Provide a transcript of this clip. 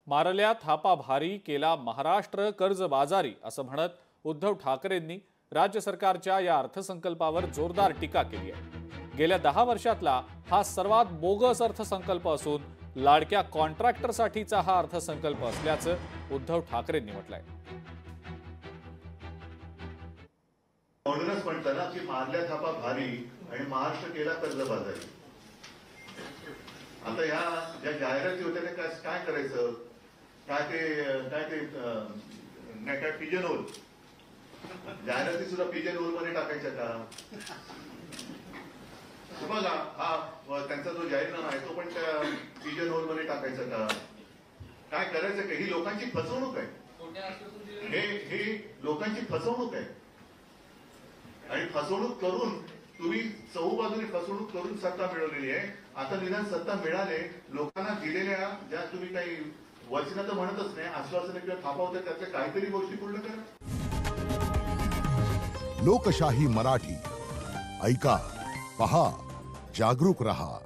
मारल्या थापा भारी, केला महाराष्ट्र कर्जबाजारी असं म्हणत उद्धव ठाकरेंनी राज्य सरकारच्या या अर्थसंकल्पावर जोरदार टीका केली आहे। गेल्या 10 वर्षातला हा सर्वात बोगस अर्थसंकल्प असून लाडक्या कॉन्ट्रॅक्टरसाठीचा हा अर्थसंकल्प असल्याचं उद्धव ठाकरेंनी म्हटलंय। म्हणूनच म्हणतात ना की मारल्या थापा भारी आणि महाराष्ट्र केला कर्जबाजारी। आता या ज्या जाहिराती होत्या त्या काय करायचं, काय ते पिजन होल जाहिराती सुद्धा पिजन होल मध्ये टाकायच्या का? बघा हा त्यांचा जो जाहीरनामा आहे तो पण त्या पिजन होल मध्ये टाकायचा का? काय करायचं का? ही लोकांची फसवणूक आहे। हे लोकांची फसवणूक आहे आणि फसवणूक करून तुम्ही चहूबाजूने फसवणूक करून सत्ता मिळवलेली आहे। आता निदान सत्ता मिळाले, लोकांना दिलेल्या ज्या तुम्ही काही वचनं तर म्हणतच नाही, आश्वासनं किंवा थापा होत्या त्याच्या काहीतरी गोष्टी पूर्ण करा। लोकशाही मराठी ऐका, पहा, जागरूक रहा।